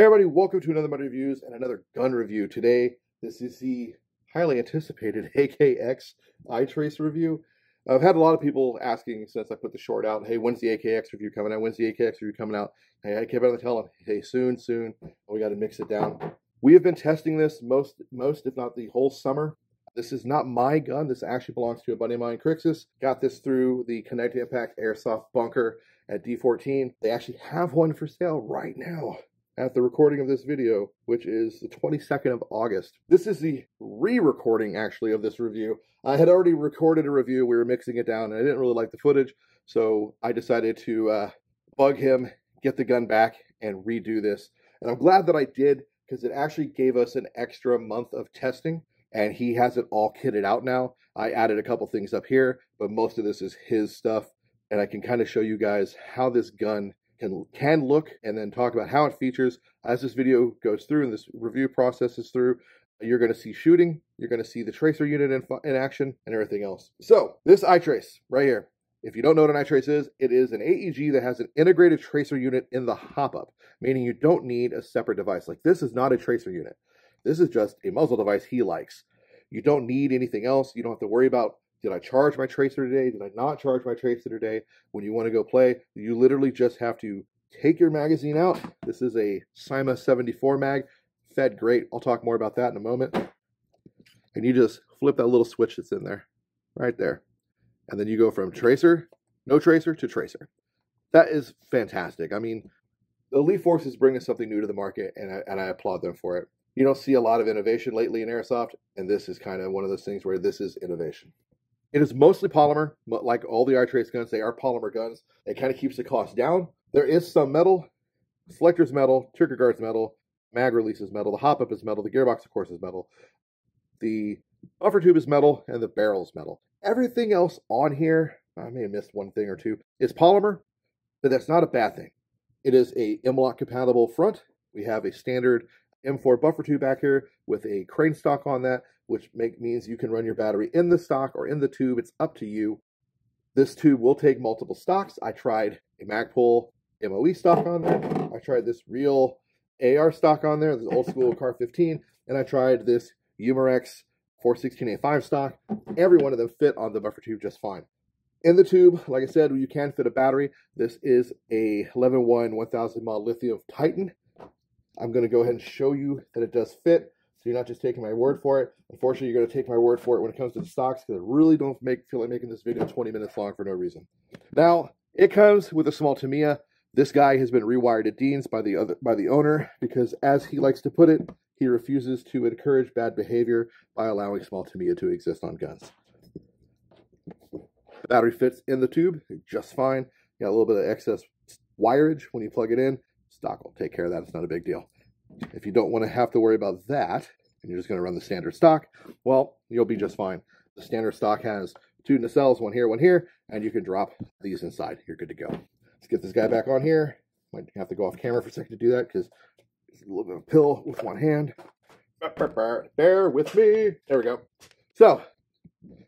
Hey everybody, welcome to another Monday Reviews and another gun review. Today, this is the highly anticipated AKX Eyetrace review. I've had a lot of people asking since I put the short out, hey, when's the AKX review coming out? When's the AKX review coming out? Hey, I kept on telling them, hey, soon, we got to mix it down. We have been testing this most, if not the whole summer. This is not my gun. This actually belongs to a buddy of mine, Crixus. Got this through the Kinetic Impact Airsoft bunker at D14. They actually have one for sale right now at the recording of this video, which is the 22nd of August. This is the re-recording, actually, of this review. I had already recorded a review. We were mixing it down, and I didn't really like the footage, so I decided to bug him, get the gun back, and redo this. And I'm glad that I did, because it actually gave us an extra month of testing, and he has it all kitted out now. I added a couple things up here, but most of this is his stuff, and I can kind of show you guys how this gun can look, and then talk about how it features. As this video goes through and this review processes through, you're going to see shooting, you're going to see the tracer unit in action, and everything else. So this Eyetrace right here, if you don't know what an Eyetrace is, it is an AEG that has an integrated tracer unit in the hop-up, meaning you don't need a separate device. Like, this is not a tracer unit. This is just a muzzle device he likes. You don't need anything else. You don't have to worry about, did I charge my tracer today? Did I not charge my tracer today? When you want to go play, you literally just have to take your magazine out. This is a Cyma 74 mag, fed great. I'll talk more about that in a moment. And you just flip that little switch that's in there, right there. And then you go from tracer, no tracer, to tracer. That is fantastic. I mean, the Elite Force is bringing something new to the market, and I applaud them for it. You don't see a lot of innovation lately in Airsoft, and this is kind of one of those things where this is innovation. It is mostly polymer, but like all the Eyetrace guns, they are polymer guns. It kind of keeps the cost down. There is some metal. Selector's metal, trigger guard's metal, mag release is metal, the hop-up is metal, the gearbox, of course, is metal. The buffer tube is metal, and the barrel is metal. Everything else on here, I may have missed one thing or two, is polymer, but that's not a bad thing. It is a M-LOK compatible front. We have a standard M4 buffer tube back here with a crane stock on that, which means you can run your battery in the stock or in the tube. It's up to you. This tube will take multiple stocks. I tried a Magpul MOE stock on there. I tried this real AR stock on there, this old school Car 15, and I tried this Umarex 416A5 stock. Every one of them fit on the buffer tube just fine. In the tube, like I said, you can fit a battery. This is a 11-1 1000 mAh lithium Titan. I'm going to go ahead and show you that it does fit, so you're not just taking my word for it. Unfortunately, you're going to take my word for it when it comes to the stocks, because I really don't feel like making this video 20 minutes long for no reason. Now, it comes with a small Tamiya. This guy has been rewired at Dean's by the owner, because as he likes to put it, he refuses to encourage bad behavior by allowing small Tamiya to exist on guns. The battery fits in the tube just fine. You got a little bit of excess wireage when you plug it in. Stock will take care of that. It's not a big deal. If you don't want to have to worry about that, and you're just going to run the standard stock, well, you'll be just fine. The standard stock has two nacelles, one here, and you can drop these inside. You're good to go. Let's get this guy back on here. Might have to go off camera for a second to do that, because it's a little bit of a pill with one hand. Bear with me. There we go. So,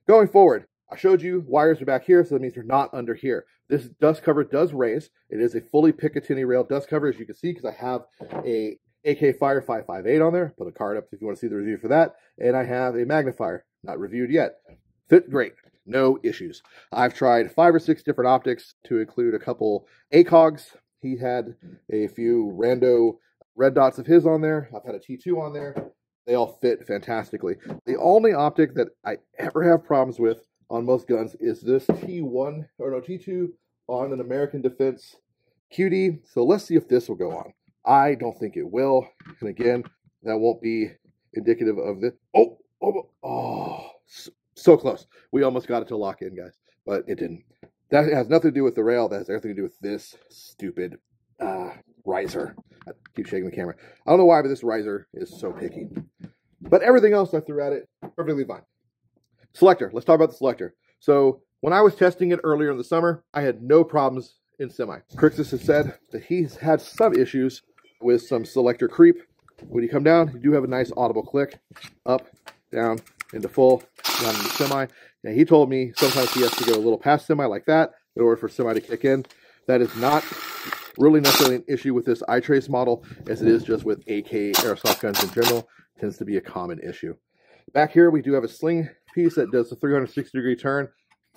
going forward, I showed you wires are back here, so that means they're not under here. This dust cover does raise. It is a fully Picatinny rail dust cover, as you can see, because I have a AK Fire 558 on there. Put a card up if you want to see the review for that. And I have a magnifier, not reviewed yet. Fit great. No issues. I've tried 5 or 6 different optics to include a couple AKOGs. He had a few rando red dots of his on there. I've had a T2 on there. They all fit fantastically. The only optic that I ever have problems with on most guns is this T2 on an American Defense QD. So let's see if this will go on. I don't think it will. And again, that won't be indicative of this. Oh, so close. We almost got it to lock in, guys, but it didn't. That has nothing to do with the rail. That has everything to do with this stupid riser. I keep shaking the camera. I don't know why, but this riser is so picky. But everything else I threw at it, perfectly fine. Selector. Let's talk about the selector. So when I was testing it earlier in the summer, I had no problems in semi. Crixus has said that he's had some issues with some selector creep. When you come down, you do have a nice audible click. Up, down, into full, down into semi. And he told me sometimes he has to go a little past semi like that in order for semi to kick in. That is not Really not necessarily an issue with this Eyetrace model as it is just with AK airsoft guns in general. Tends to be a common issue. Back here we do have a sling piece that does a 360-degree turn.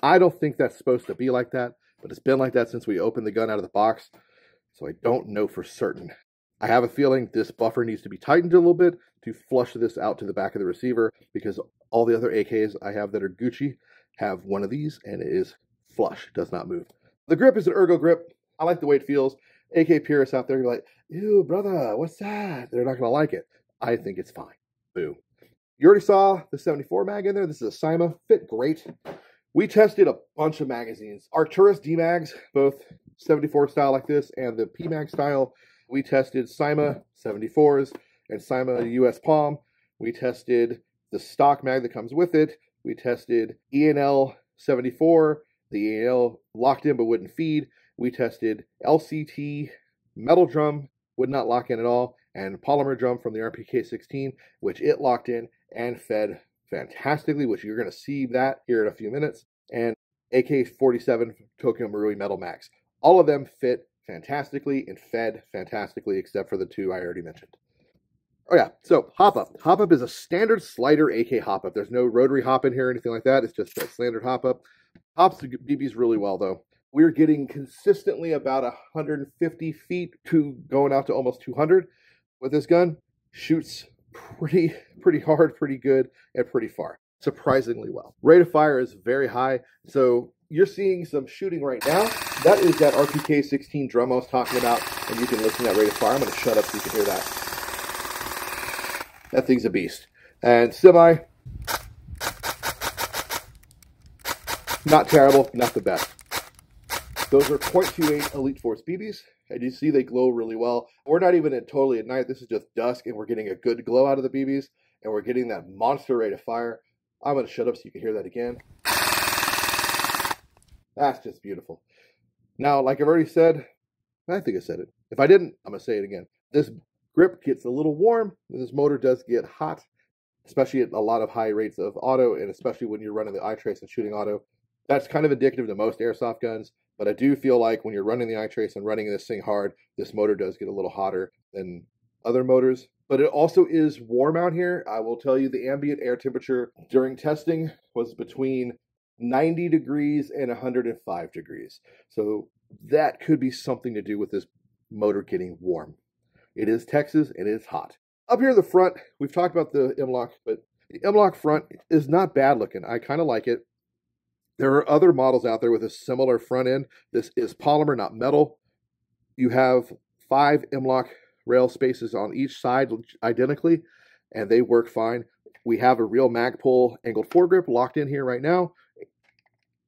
I don't think that's supposed to be like that, but it's been like that since we opened the gun out of the box, so I don't know for certain. I have a feeling this buffer needs to be tightened a little bit to flush this out to the back of the receiver, because all the other AKs I have that are Gucci have one of these, and it is flush, does not move. The grip is an ergo grip. I like the way it feels. AK purists out there are like, ew, brother, what's that? They're not going to like it. I think it's fine. Boo. You already saw the 74 mag in there. This is a Cyma. Fit great. We tested a bunch of magazines. Arcturus D-mags, both 74 style like this and the P-mag style. We tested Cyma 74s and Cyma US Palm. We tested the stock mag that comes with it. We tested ENL 74, the ENL locked in but wouldn't feed. We tested LCT metal drum, would not lock in at all, and polymer drum from the RPK-16, which it locked in and fed fantastically, which you're going to see that here in a few minutes, and AK-47 Tokyo Marui Metal Max. All of them fit fantastically and fed fantastically, except for the two I already mentioned. Oh yeah, so hop up. Hop up is a standard slider AK hop up. There's no rotary hop in here or anything like that. It's just a standard hop up. Hops the BBs really well though. We're getting consistently about 150 feet to going out to almost 200 with this gun. Shoots pretty hard, pretty good, and pretty far. Surprisingly well. Rate of fire is very high. So you're seeing some shooting right now. That is that RPK-16 drum I was talking about, and you can listen to that rate of fire. I'm going to shut up so you can hear that. That thing's a beast. And semi, not terrible, not the best. Those are .28 Elite Force BBs, and you see they glow really well. We're not even totally at night. This is just dusk, and we're getting a good glow out of the BBs, and we're getting that monster rate of fire. I'm going to shut up so you can hear that again. That's just beautiful. Now, like I've already said, I think I said it. If I didn't, I'm going to say it again. This grip gets a little warm, and this motor does get hot, especially at a lot of high rates of auto, and especially when you're running the Eyetrace and shooting auto. That's kind of indicative to most airsoft guns, but I do feel like when you're running the Eyetrace and running this thing hard, this motor does get a little hotter than other motors. But it also is warm out here. I will tell you the ambient air temperature during testing was between 90 degrees and 105 degrees. So that could be something to do with this motor getting warm. It is Texas and it is hot. Up here in the front, we've talked about the M-LOK, but the M-LOK front is not bad looking. I kind of like it. There are other models out there with a similar front end. This is polymer, not metal. You have 5 M-LOK rail spaces on each side identically, and they work fine. We have a real Magpul angled foregrip locked in here right now.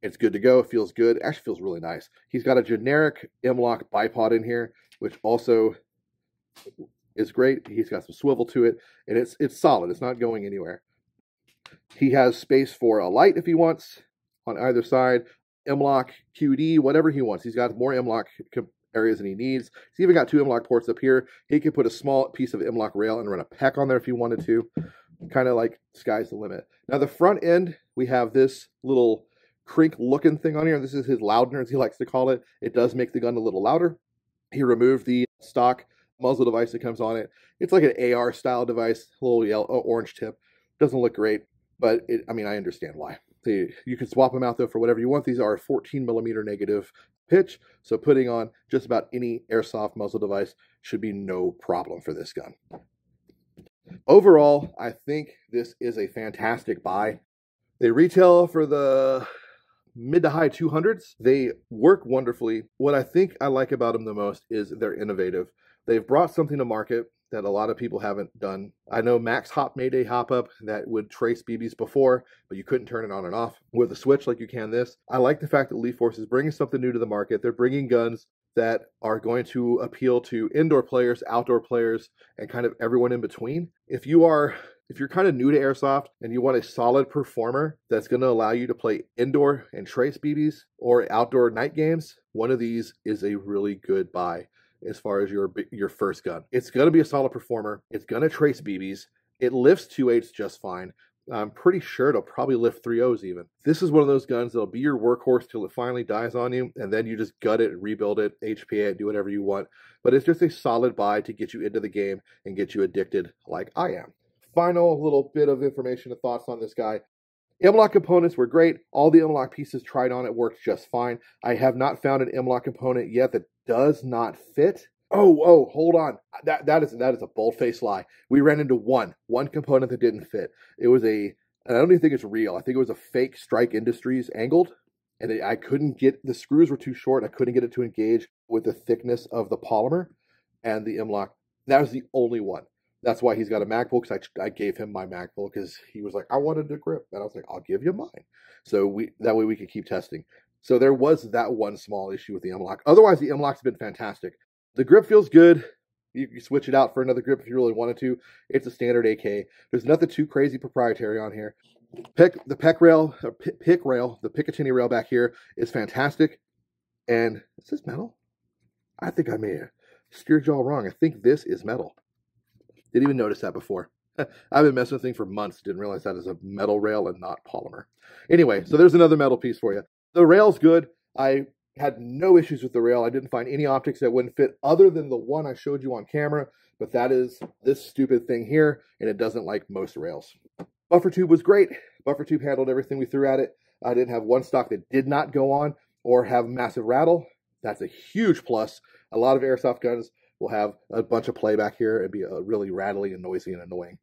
It's good to go. It feels good. It actually feels really nice. He's got a generic M-LOK bipod in here, which also is great. He's got some swivel to it, and it's solid. It's not going anywhere. He has space for a light if he wants on either side. M-LOK QD, whatever he wants. He's got more M-LOK areas than he needs. He's even got 2 M-LOK ports up here. He could put a small piece of M-LOK rail and run a PEC on there if he wanted to. Kind of like sky's the limit. Now the front end, we have this little crink looking thing on here. This is his loudener, as he likes to call it. It does make the gun a little louder. He removed the stock muzzle device that comes on it. It's like an AR style device, a little yellow, orange tip. Doesn't look great, but I mean, I understand why. You can swap them out though for whatever you want. These are a 14mm negative pitch, so putting on just about any airsoft muzzle device should be no problem for this gun. Overall, I think this is a fantastic buy. They retail for the mid to high 200s. They work wonderfully. What I think I like about them the most is they're innovative. They've brought something to market that a lot of people haven't done. I know Max Hop made a hop-up that would trace BBs before, but you couldn't turn it on and off with a switch like you can this. I like the fact that Elite Force is bringing something new to the market. They're bringing guns that are going to appeal to indoor players, outdoor players, and kind of everyone in between. If you're kind of new to airsoft and you want a solid performer that's going to allow you to play indoor and trace BBs or outdoor night games, one of these is a really good buy as far as your first gun. It's going to be a solid performer. It's going to trace BBs. It lifts 2/8 just fine. I'm pretty sure it'll probably lift 3.0s even. This is one of those guns that'll be your workhorse till it finally dies on you, and then you just gut it, rebuild it, HPA it, do whatever you want. But it's just a solid buy to get you into the game and get you addicted like I am. Final little bit of information and thoughts on this guy. M-LOK components were great. All the M-LOK pieces tried on it worked just fine. I have not found an M-LOK component yet that does not fit. Oh, hold on. That is a bold-faced lie. We ran into one component that didn't fit. It was and I don't even think it's real. I think it was a fake Strike Industries angled, and I couldn't get, the screws were too short. I couldn't get it to engage with the thickness of the polymer and the M-LOK. That was the only one. That's why he's got a MagPull, because I gave him my MagPull because he was like, I wanted a grip. And I was like, I'll give you mine. So that way we could keep testing. So there was that one small issue with the M-LOK. Otherwise, the M-LOK's been fantastic. The grip feels good. You can switch it out for another grip if you really wanted to. It's a standard AK. There's nothing too crazy proprietary on here. The Picatinny rail back here is fantastic. And is this metal? I think I may have steered y'all wrong. I think this is metal. Didn't even notice that before. I've been messing with things for months. Didn't realize that is a metal rail and not polymer. Anyway, so there's another metal piece for you. The rail's good. I had no issues with the rail. I didn't find any optics that wouldn't fit other than the one I showed you on camera. But that is this stupid thing here, and it doesn't like most rails. Buffer tube was great. Buffer tube handled everything we threw at it. I didn't have one stock that did not go on or have massive rattle. That's a huge plus. A lot of airsoft guns will have a bunch of playback here and be really rattly and noisy and annoying.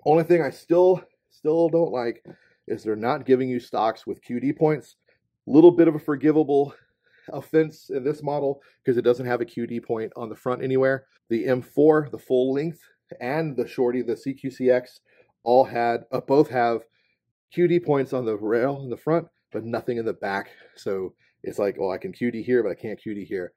Only thing I still don't like is they're not giving you stocks with QD points. Little bit of a forgivable offense in this model because it doesn't have a QD point on the front anywhere. The M4, the full length, and the shorty, the CQCX, both have QD points on the rail in the front, but nothing in the back. So it's like, oh, I can QD here, but I can't QD here.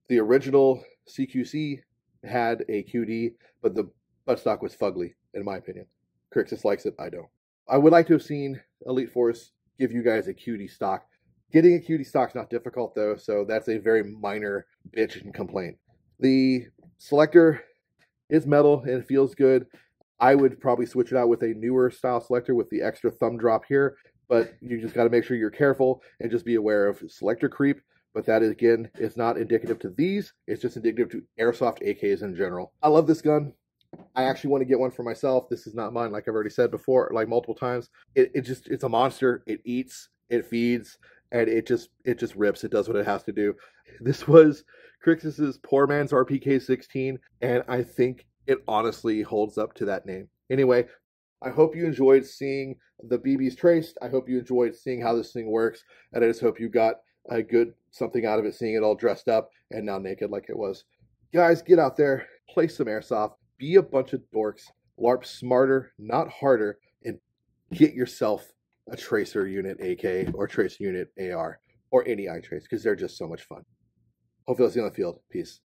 The original CQC had a QD, but the buttstock was fugly, in my opinion. Crixus likes it, I don't. I would like to have seen Elite Force give you guys a QD stock. Getting a QD stock is not difficult, though, so that's a very minor bitch and complaint. The selector is metal and it feels good. I would probably switch it out with a newer style selector with the extra thumb drop here, but you just got to make sure you're careful and just be aware of selector creep. But that, again, is not indicative to these. It's just indicative to airsoft AKs in general. I love this gun. I actually want to get one for myself. This is not mine, like I've already said before, like multiple times. It's a monster. It eats, it feeds, and it just rips. It does what it has to do. This was Crixus's poor man's RPK-16, and I think it honestly holds up to that name. Anyway, I hope you enjoyed seeing the BBs traced. I hope you enjoyed seeing how this thing works, and I just hope you got a good something out of it, seeing it all dressed up and now naked like it was. Guys, get out there, play some airsoft, be a bunch of dorks, LARP smarter, not harder, and get yourself a tracer unit AK or tracer unit AR or any Eyetrace, because they're just so much fun. Hopefully I'll see you on the field. Peace.